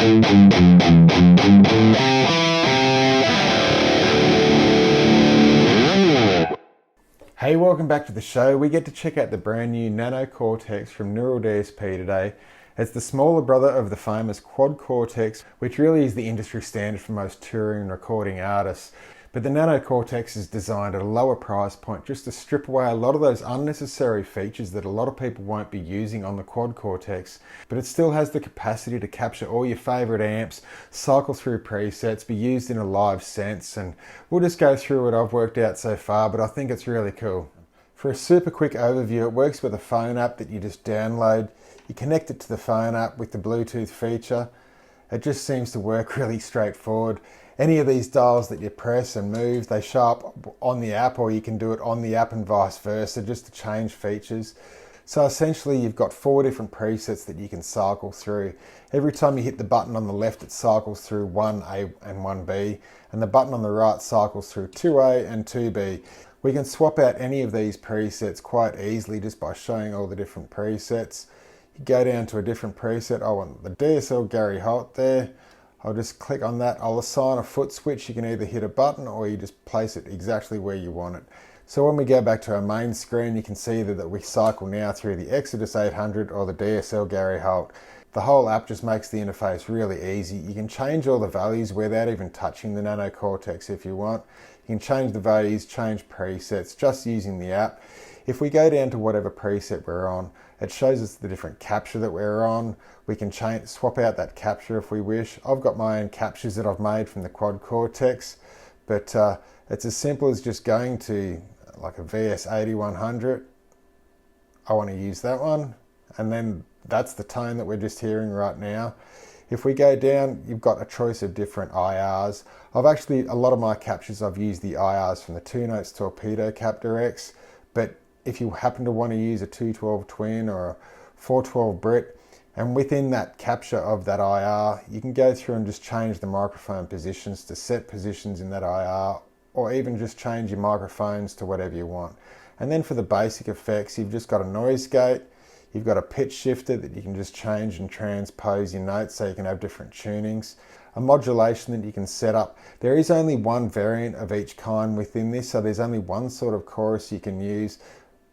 Hey, welcome back to the show. We get to check out the brand new Nano Cortex from Neural DSP today. It's the smaller brother of the famous Quad Cortex, which really is the industry standard for most touring and recording artists. But the Nano Cortex is designed at a lower price point just to strip away a lot of those unnecessary features that a lot of people won't be using on the Quad Cortex. But it still has the capacity to capture all your favorite amps, cycle through presets, be used in a live sense, and we'll just go through what I've worked out so far, but I think it's really cool. For a super quick overview, it works with a phone app that you just download. You connect it to the phone app with the Bluetooth feature. It just seems to work really straightforward. Any of these dials that you press and move, they show up on the app, or you can do it on the app and vice versa, just to change features. So essentially you've got 4 different presets that you can cycle through. Every time you hit the button on the left, it cycles through 1A and 1B, and the button on the right cycles through 2A and 2B. We can swap out any of these presets quite easily just by showing all the different presets. You go down to a different preset. I want the DSL Gary Holt there. I'll just click on that. I'll assign a foot switch. You can either hit a button or you just place it exactly where you want it. So when we go back to our main screen, you can see that we cycle now through the Exodus 800 or the DSL Gary Holt. The whole app just makes the interface really easy. You can change all the values without even touching the Nano Cortex if you want. You can change the values, change presets just using the app. If we go down to whatever preset we're on, it shows us the different capture that we're on. We can swap out that capture if we wish. I've got my own captures that I've made from the Quad Cortex, but it's as simple as just going to like a VS8100. I want to use that one, and then that's the tone that we're just hearing right now. If we go down, you've got a choice of different IRs. A lot of my captures, I've used the IRs from the 2 Notes Torpedo Captor X, but if you happen to want to use a 212 twin or a 412 Brit, and within that capture of that IR, you can go through and just change the microphone positions to set positions in that IR, or even just change your microphones to whatever you want. And then for the basic effects, you've just got a noise gate, you've got a pitch shifter that you can just change and transpose your notes so you can have different tunings, a modulation that you can set up. There is only one variant of each kind within this, so there's only one sort of chorus you can use.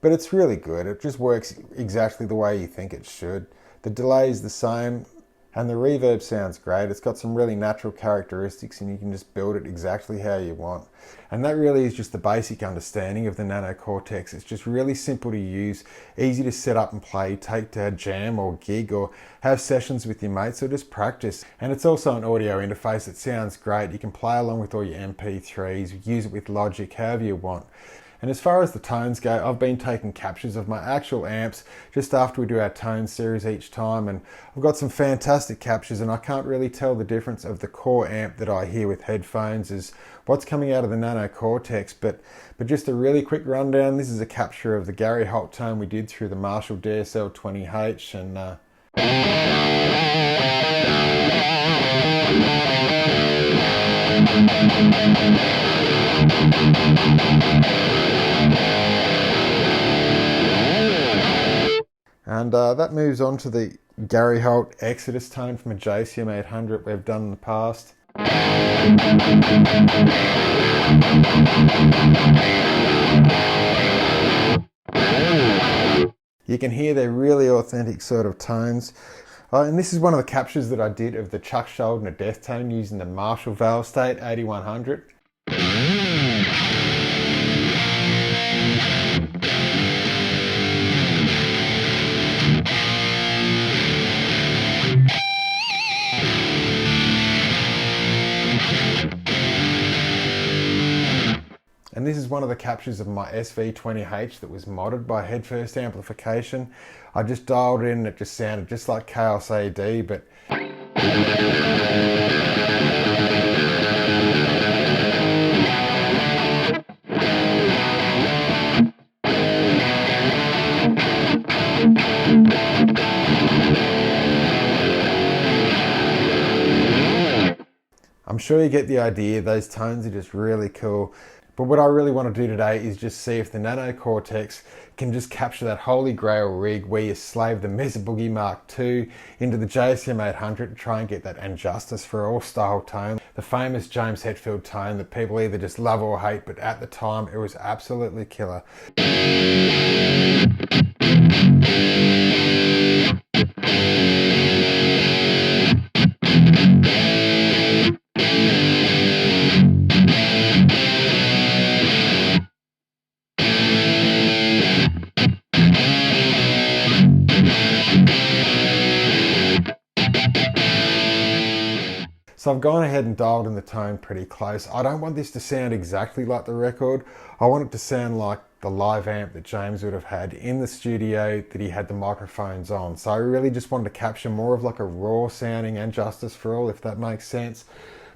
But it's really good. It just works exactly the way you think it should. The delay is the same, and the reverb sounds great. It's got some really natural characteristics, and you can just build it exactly how you want. And that really is just the basic understanding of the Nano Cortex. It's just really simple to use, easy to set up and play, take to a jam or gig, or have sessions with your mates, or just practice. And it's also an audio interface that sounds great. You can play along with all your MP3s, use it with Logic, however you want. And as far as the tones go, I've been taking captures of my actual amps just after we do our tone series each time, and I've got some fantastic captures, and I can't really tell the difference of the core amp that I hear with headphones is what's coming out of the Nano Cortex. But just a really quick rundown, this is a capture of the Gary Holt tone we did through the Marshall DSL 20H, and that moves on to the Gary Holt Exodus tone from a JCM 800 we've done in the past. You can hear they're really authentic sort of tones. And this is one of the captures that I did of the Chuck Schuldiner Death Tone using the Marshall Valve State 8100. And this is one of the captures of my SV20H that was modded by Headfirst Amplification. I just dialed it in and it just sounded just like Chaos AD, but I'm sure you get the idea. Those tones are just really cool. But what I really want to do today is just see if the Nano Cortex can just capture that holy grail rig where you slave the Mesa MkII C into the JCM 800 and try and get that and justice for all style tone. The famous James Hatfield tone that people either just love or hate, but at the time it was absolutely killer. So I've gone ahead and dialed in the tone pretty close. I don't want this to sound exactly like the record. I want it to sound like the live amp that James would have had in the studio that he had the microphones on. So I really just wanted to capture more of like a raw sounding and justice for all, if that makes sense.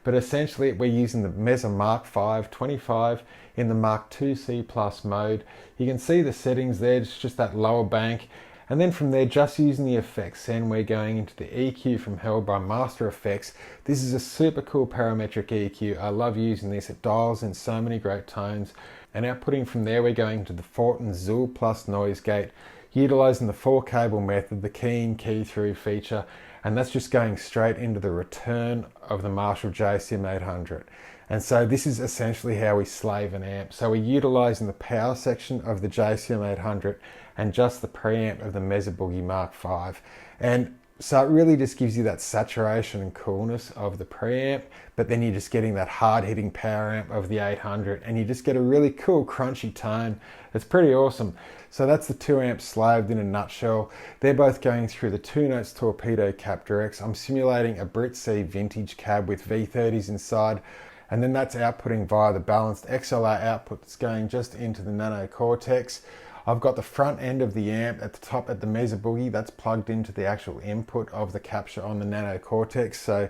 But essentially we're using the Mesa MkIV 25 in the MkII C Plus mode. You can see the settings there, it's just that lower bank. And then from there, just using the effects, and we're going into the EQ from hell by Master Effects. This is a super cool parametric EQ. I love using this. It dials in so many great tones. And outputting from there, we're going to the Fortin Zool Plus noise gate, utilizing the 4-cable method, the key in, key through feature. And that's just going straight into the return of the Marshall JCM 800. And so this is essentially how we slave an amp. So we're utilizing the power section of the JCM 800 and just the preamp of the Mesa MkII C. And so it really just gives you that saturation and coolness of the preamp, but then you're just getting that hard hitting power amp of the 800 and you just get a really cool crunchy tone. It's pretty awesome. So that's the 2 amps slaved in a nutshell. They're both going through the 2 notes Torpedo Captor X. I'm simulating a Brit C vintage cab with V30s inside. And then that's outputting via the balanced XLR output that's going just into the Nano Cortex. I've got the front end of the amp at the top at the Mesa Boogie that's plugged into the actual input of the capture on the Nano Cortex. So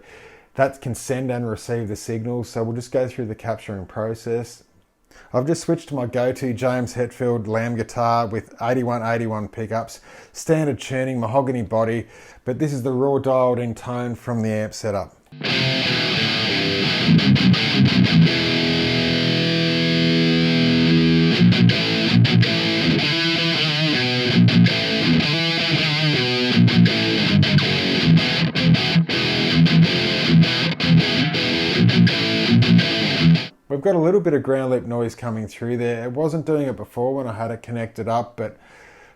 that can send and receive the signals. So we'll just go through the capturing process. I've just switched to my go-to James Hatfield lamb guitar with 8181 pickups, standard tuning, mahogany body, but this is the raw dialed in tone from the amp setup. We've got a little bit of ground loop noise coming through there. It wasn't doing it before when I had it connected up, but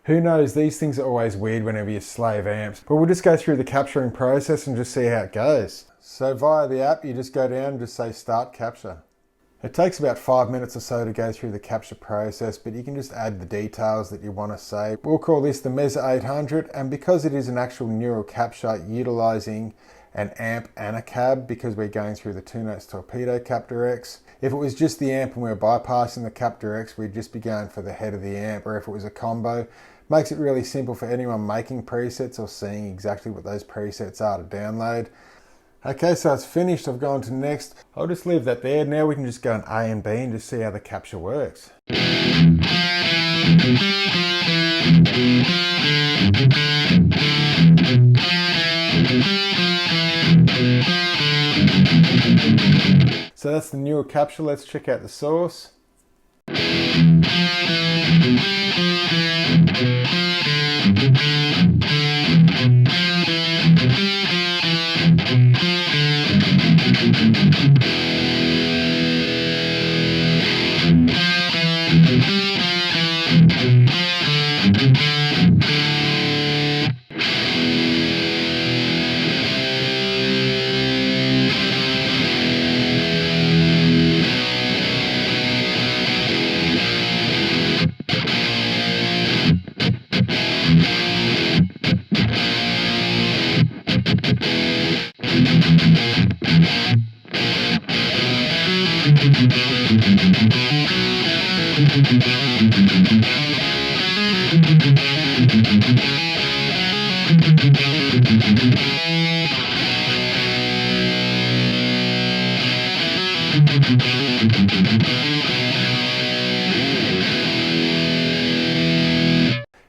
who knows, these things are always weird whenever you slave amps. But we'll just go through the capturing process and just see how it goes. So via the app, you just go down and just say start capture. It takes about 5 minutes or so to go through the capture process, but you can just add the details that you want to say. We'll call this the Mesa 800, and because it is an actual neural capture utilizing an amp and a cab, because we're going through the 2 notes Torpedo Captor X. If it was just the amp and we were bypassing the Captor X, we'd just be going for the head of the amp, or if it was a combo, makes it really simple for anyone making presets or seeing exactly what those presets are to download. Okay, so it's finished. I've gone to next. I'll just leave that there. Now we can just go on A and B and just see how the capture works. So that's the neural capture. Let's check out the source.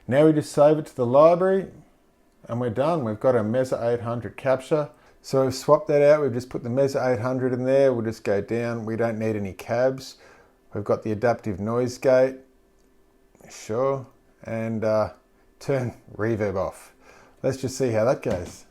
Now we just save it to the library and we're done. We've got a Mesa 800 capture. So we've swapped that out. We've just put the Mesa 800 in there. We'll just go down. We don't need any cabs. We've got the adaptive noise gate, sure, and turn reverb off. Let's just see how that goes.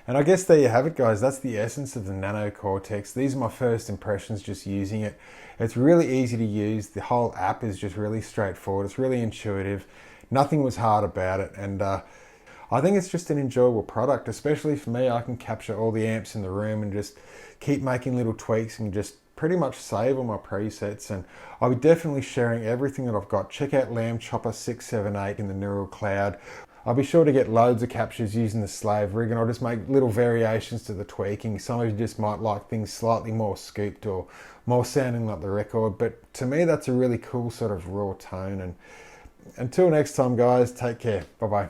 And I guess there you have it, guys. That's the essence of the Nano Cortex. These are my first impressions just using it. It's really easy to use. The whole app is just really straightforward. It's really intuitive. Nothing was hard about it. And I think it's just an enjoyable product, especially for me. I can capture all the amps in the room and just keep making little tweaks and just pretty much save all my presets. And I'll be definitely sharing everything that I've got. Check out Lamb Chopper 678 in the Neural Cloud. I'll be sure to get loads of captures using the slave rig, and I'll just make little variations to the tweaking. Some of you just might like things slightly more scooped or more sounding like the record, but to me that's a really cool sort of raw tone. And until next time, guys, take care. Bye-bye.